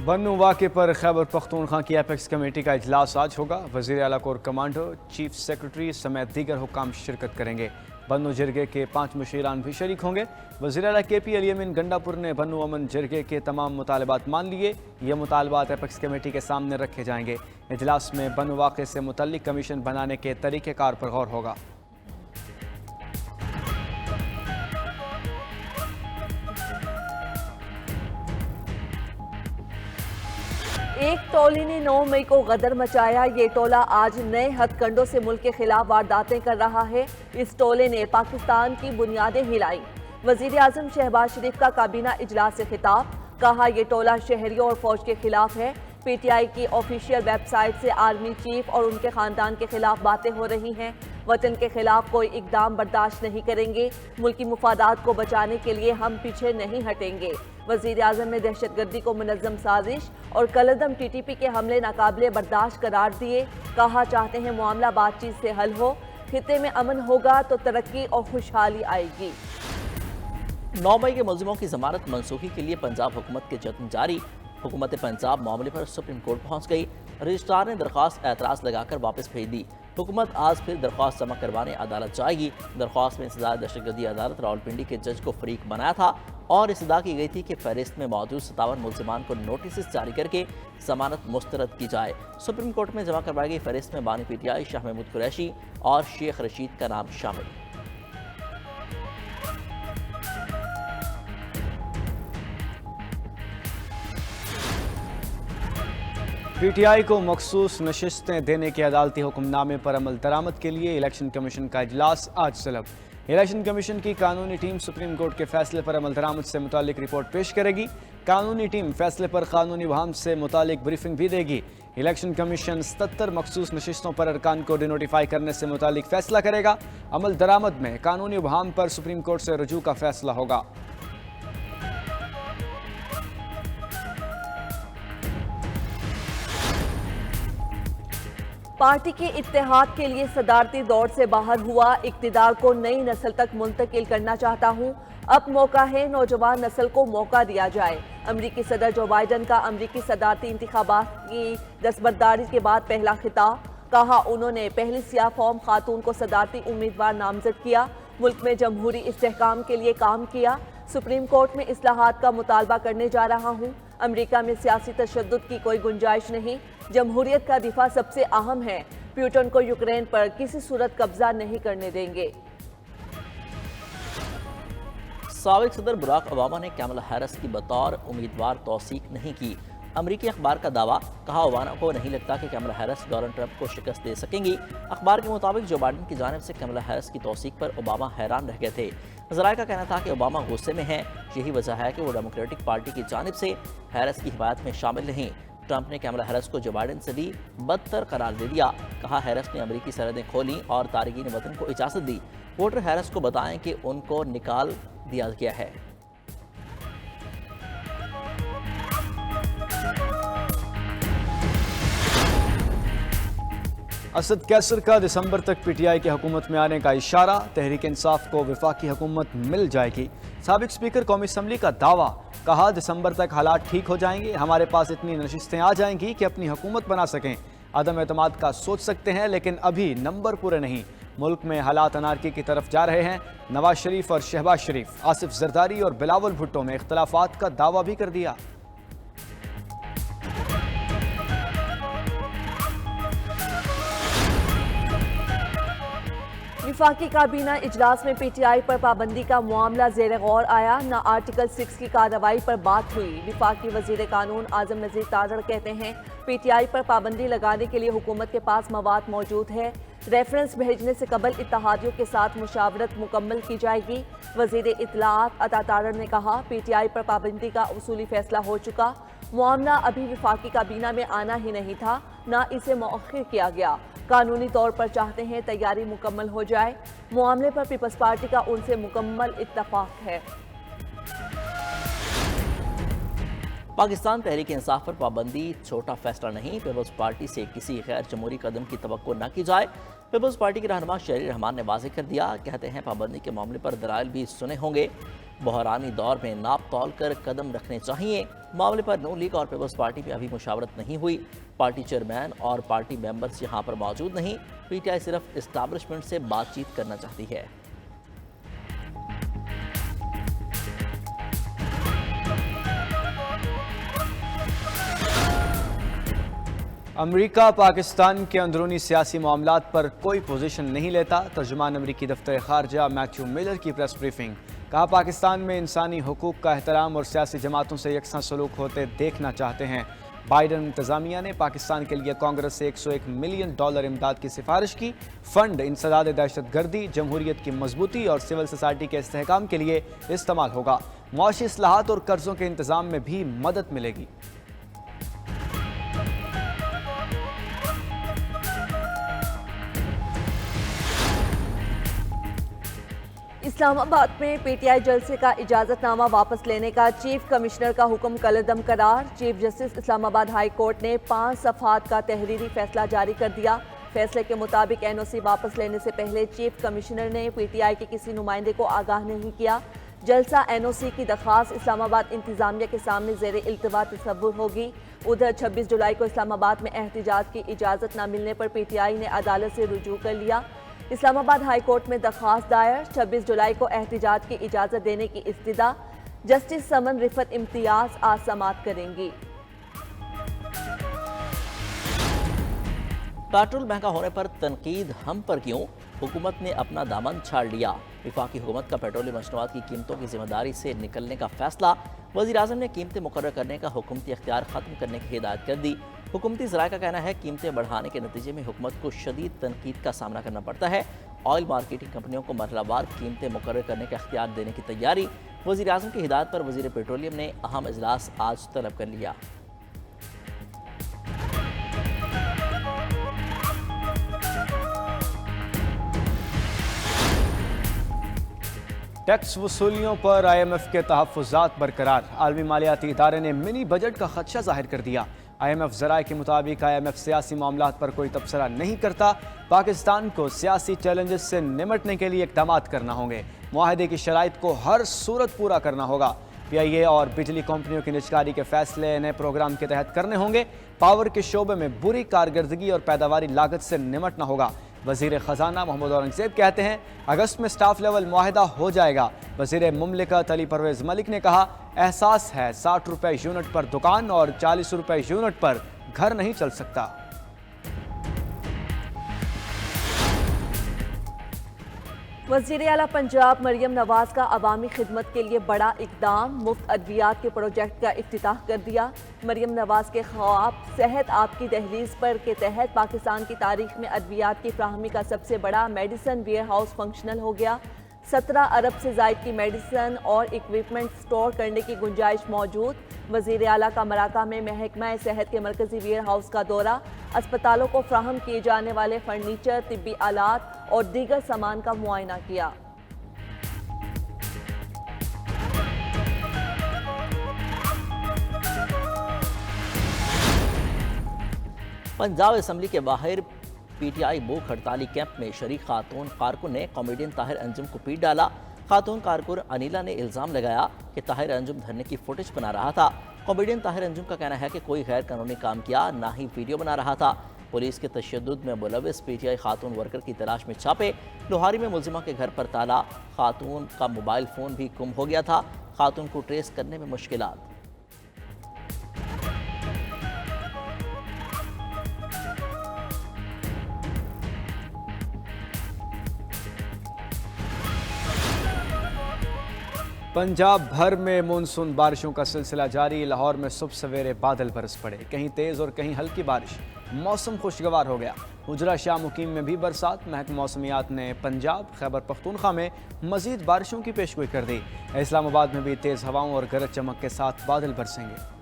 बन्नू वाक़े पर खैबर पख्तूनख्वा की एपेक्स कमेटी का इजलास आज होगा। वज़ीर आला कोर कमांडर, चीफ सेक्रेटरी समेत दीगर हुक्काम शिरकत करेंगे। बन्नू जिरगे के 5 मुशीरान भी शरीक होंगे। वज़ीर आला KP अली अमीन गंडापुर ने बन्नू अमन जिरगे के तमाम मुतालबात मान लिए। ये मुतालबात एपेक्स कमेटी के सामने रखे जाएंगे। इजलास में बन्नू वाक़े से मुतल्लिक कमीशन बनाने के तरीक़ेकार पर गौर होगा। एक टोली ने 9 मई को गदर मचाया। ये टोला आज नए हथकंडों से मुल्क के खिलाफ वारदातें कर रहा है। इस टोले ने पाकिस्तान की बुनियादें हिलाई। वजीर आजम शहबाज शरीफ का काबीना इजलास से खिताब, कहा यह टोला शहरियों और फौज के खिलाफ है। PTI की ऑफिशियल वेबसाइट से आर्मी चीफ और उनके खानदान के खिलाफ बातें हो रही हैं। वतन के खिलाफ कोई इकदाम बर्दाश्त नहीं करेंगे। मुल्की मुफादात को बचाने के लिए हम पीछे नहीं हटेंगे। वजीर आजम ने दहशतगर्दी को मुनज़्ज़म साजिश और कलअदम TTP के हमले नाकाबिले बर्दाश्त करार दिए। कहा चाहते हैं मामला बातचीत से हल हो। खित्ते में अमन होगा तो तरक्की और खुशहाली आएगी। 9 मई के मुलजिमों की जमानत मनसूखी के लिए पंजाब हुकूमत के जत्न जारी। हुकूमत पंजाब मामले पर सुप्रीम कोर्ट पहुंच गई। रजिस्ट्रार ने दरख्वास्त एतराज़ लगाकर वापस भेज दी। हुकूमत आज फिर दरख्वास्त जमा करवाने अदालत जाएगी। दरख्वास्त में सजाए दहशतगर्दी अदालत रावलपिंडी के जज को फरीक बनाया था और इस्तदा की गई थी कि फहरिस्त में मौजूद 57 मुलजिमान को नोटिस जारी करके जमानत मुस्तरद की जाए। सुप्रीम कोर्ट में जमा करवाई गई फहरिस्त में बानी PTI शाह महमूद कुरैशी और शेख रशीद का नाम शामिल। PTI को मखसूस नशिस्तें देने के अदालती हुक्मनामे पर अमल दरामद के लिए इलेक्शन कमीशन का इजलास आज तलब। इलेक्शन कमीशन की कानूनी टीम सुप्रीम कोर्ट के फैसले पर अमल दरामद से मुतालिक रिपोर्ट पेश करेगी। कानूनी टीम फैसले पर कानूनी वहाम से मुतालिक ब्रीफिंग भी देगी। इलेक्शन कमीशन 77 मखसूस नशिस्तों पर अरकान को डिनोटिफाई करने से मुतालिक फैसला करेगा। अमल दरामद में कानूनी वहाम पर सुप्रीम कोर्ट से रुजू का फैसला होगा। पार्टी के इत्तेहाद के लिए सदारती दौर से बाहर हुआ। इक्तिदार को नई नस्ल तक मुंतकिल करना चाहता हूँ। अब मौका है नौजवान नस्ल को मौका दिया जाए। अमरीकी सदर जो बाइडन का अमरीकी सदारती इंतखाबात की दस्तबरदारी के बाद पहला खिताब। कहा उन्होंने पहली सियाह फॉर्म खातून को सदारती उम्मीदवार नामजद किया। मुल्क में जमहूरी इस्तेहकाम के लिए काम किया। सुप्रीम कोर्ट में इस्लाहात का मुतालबा करने जा रहा हूँ। अमरीका में सियासी तशद्दुद की कोई गुंजाइश नहीं। जमहूरियत का दिफा सबसे अहम है। पुतिन को यूक्रेन पर किसी सूरत कब्जा नहीं करने देंगे। साबिक सदर बराक ओबामा ने कैमला हैरिस की बतौर उम्मीदवार तौसीक नहीं की। अमरीकी अखबार का दावा, कहा ओबामा को नहीं लगता कि कैमला हैरिस डोनाल्ड ट्रंप को शिकस्त दे सकेंगी। अखबार के मुताबिक जो बाइडन की जानिब से कैमला हैरिस की तौसीक पर ओबामा हैरान रह गए थे। ज़राए का कहना था कि ओबामा गुस्से में हैं। यही वजह है कि वो डेमोक्रेटिक पार्टी की जानिब से हैरिस की हिमायत में शामिल नहीं। ट्रंप ने कैमला हैरिस को जो बाइडन से भी बदतर करार दे दिया। कहा हैरिस ने अमरीकी सरहदें खोली और तारिकीन वतन को इजाज़त दी। वोटर हैरिस को बताएं कि उनको निकाल दिया गया है। असद कैसर का दिसंबर तक PTI की हुकूमत में आने का इशारा। तहरीक इंसाफ को वफाकी हुकूमत मिल जाएगी। साबिक स्पीकर कौमी असम्बली का दावा, कहा दिसंबर तक हालात ठीक हो जाएंगे। हमारे पास इतनी नशिस्तें आ जाएंगी कि अपनी हुकूमत बना सकें। अदम एतमाद का सोच सकते हैं लेकिन अभी नंबर पूरे नहीं। मुल्क में हालात अनारकी की तरफ जा रहे हैं। नवाज शरीफ और शहबाज शरीफ, आसिफ जरदारी और बिलावल भुट्टो में इख्तलाफात का दावा भी कर दिया। विफाकी काबीना इजलास में PTI पर पाबंदी का मामला ज़ेर गौर आया। न आर्टिकल 6 की कार्रवाई पर बात हुई। विफाकी वजीर कानून आजम नज़ीर तारड़ कहते हैं PTI पर पाबंदी लगाने के लिए हुकूमत के पास मवाद मौजूद है। रेफरेंस भेजने से कबल इत्तेहादियों के साथ मुशावरत मुकम्मल की जाएगी। वजीर इत्तलाआत अता तारड़ ने कहा PTI पर पाबंदी का उसूली फैसला हो चुका। मामला अभी विफाकी काबीना में आना ही नहीं था, न इसे मौखिर किया गया। कानूनी तौर पर चाहते हैं तैयारी मुकम्मल हो जाए। मामले पर पीपल्स पार्टी का उनसे मुकम्मल इत्तफाक है। पाकिस्तान तहरीक इंसाफ पर पाबंदी छोटा फैसला नहीं। पीपल्स पार्टी से किसी गैर जमहूरी कदम की तवक्को न की जाए। पीपल्स पार्टी के रहनुमा शहरी रहमान ने वाज़ेह कर दिया। कहते हैं पाबंदी के मामले पर दलाइल भी सुने होंगे। बहरानी दौर में नाप तौल कर कदम रखने चाहिए। मामले पर नून लीग और पीपल्स पार्टी में अभी मुशावरत नहीं हुई। पार्टी चेयरमैन और पार्टी मेंबर्स यहां पर मौजूद नहीं। पीटीआई सिर्फ इस्टेब्लिशमेंट से बातचीत करना चाहती है। अमेरिका पाकिस्तान के अंदरूनी सियासी मामलात पर कोई पोजीशन नहीं लेता। तर्जुमान अमेरिकी दफ्तर खारजा मैथ्यू मिलर की प्रेस ब्रीफिंग। कहा, पाकिस्तान में इंसानी हुकूक का एहतराम और सियासी जमातों से यकसा सलूक होते देखना चाहते हैं। बाइडन इंतजामिया ने पाकिस्तान के लिए कांग्रेस से $101 मिलियन इमदाद की सिफारिश की। फंड इंसदाद दहशतगर्दी, जमहूरियत की मजबूती और सिविल सोसाइटी के इस्तेहकाम के लिए इस्तेमाल होगा। मुआशी इस्लाहात और कर्जों के इंतजाम में भी मदद मिलेगी। इस्लामाबाद में पीटीआई जलसे का इजाजतनामा वापस लेने का चीफ कमिश्नर का हुक्म कलअदम करार। Chief justice Islamabad high court ने 5 सफ़हात का तहरीरी फैसला जारी कर दिया। फैसले के मुताबिक एनओसी वापस लेने से पहले चीफ कमिश्नर ने पीटीआई के किसी नुमाइंदे को आगाह नहीं किया। जलसा एनओसी की दरख्वास्त इस्लामाबाद इंतजामिया के सामने ज़ेर इल्तवा तस्वुर होगी। उधर 26 जुलाई को इस्लामाबाद में एहतिजाज की इजाज़त न मिलने पर पीटीआई ने अदालत से रुजू कर लिया। इस्लामाबाद हाई कोर्ट में दरख्वास्त दायर। 26 जुलाई को एहतिजाज की इजाज़त देने की इस्तदा। जस्टिस समन रिफत इम्तियाज आज समाअत करेंगी। पेट्रोल महंगा होने पर तनकीद हम पर क्यों, हुकूमत ने अपना दामन छाड़ लिया। वफाकी हुकूमत का पेट्रोलियम मसनूआत की कीमतों की जिम्मेदारी से निकलने का फैसला। वज़ीर-ए-आज़म ने कीमतें मुकर्रर करने का हुकूमती इख्तियार ख़त्म करने की हिदायत कर दी। हुकूमती ज़राए का कहना है कीमतें बढ़ाने के नतीजे में हुकूमत को शदीद तनकीद का सामना करना पड़ता है। ऑयल मार्केटिंग कंपनियों को मरहलावार कीमतें मुकर्रर करने का इख्तियार देने की तैयारी। वज़ीर-ए-आज़म की हिदायत पर वज़ीर पेट्रोलियम ने अहम इजलास आज तलब कर लिया। टैक्स वसूलियों पर IMF के तहफ़्फ़ुज़ात बरकरार। आलमी मालियाती इदारे ने मिनी बजट का खदशा जाहिर कर दिया। IMF ज़राए के मुताबिक IMF सियासी मामलात पर कोई तबसरा नहीं करता। पाकिस्तान को सियासी चैलेंजेस से निमटने के लिए इक़दाम करना होंगे। मुआहदे की शराइत को हर सूरत पूरा करना होगा। PIA और बिजली कंपनियों की निजकारी के फैसले नए प्रोग्राम के तहत करने होंगे। पावर के शोबे में बुरी कारकर्दगी और पैदावारी लागत से निमटना होगा। वज़ीर ख़जाना मोहम्मद औरंगज़ेब कहते हैं, अगस्त में स्टाफ लेवल मुआहदा हो जाएगा। वज़ीर मुमलिकत अली परवेज़ मलिक ने कहा, एहसास है 60 रुपये यूनिट पर दुकान और 40 रुपये यूनिट पर घर नहीं चल सकता। वज़ीर आला पंजाब मरियम नवाज का अवामी खिदमत के लिए बड़ा इकदाम। मुफ्त अद्वियात के प्रोजेक्ट का इफ्तिताह कर दिया। मरियम नवाज के ख्वाब सेहत आपकी दहलीज पर के तहत पाकिस्तान की तारीख में अद्वियात की फ्राहमी का सबसे बड़ा मेडिसन वेयर हाउस फंक्शनल हो गया। 17 अरब से ज़ायद की मेडिसन और इक्विपमेंट स्टोर करने की गुंजाइश मौजूद। वज़ीर आला का मराका में महकमा सेहत के मरकजी वेयर हाउस का दौरा। अस्पतालों को फ्राहम किए जाने वाले फर्नीचर, तिब्बी आलात और दीगर सामान का मुआयना किया। पंजाब असम्बली के बाहर PTI भूख हड़ताली कैंप में शरीक खातून कारकुन ने कॉमेडियन ताहिर अंजुम को पीट डाला। खातून कारकुन अनिला ने इल्ज़ाम लगाया कि ताहिर अंजुम धरने की फुटेज बना रहा था। कॉमेडियन ताहिर अंजुम का कहना है कि कोई गैर कानूनी काम किया, ना ही वीडियो बना रहा था। पुलिस के तशद्दुद में मुलविस PTI खातून वर्कर की तलाश में छापे। लोहारी में मुलजिमा के घर पर ताला। खातून का मोबाइल फ़ोन भी गुम हो गया था। खातून को ट्रेस करने में मुश्किलात। पंजाब भर में मानसून बारिशों का सिलसिला जारी। लाहौर में सुबह सवेरे बादल बरस पड़े, कहीं तेज़ और कहीं हल्की बारिश। मौसम खुशगवार हो गया। हुजरा शाह मुकीम में भी बरसात। महकमा मौसमियात ने पंजाब, खैबर पख्तूनख्वा में मजीद बारिशों की पेशगोई कर दी। इस्लामाबाद में भी तेज़ हवाओं और गरज चमक के साथ बादल बरसेंगे।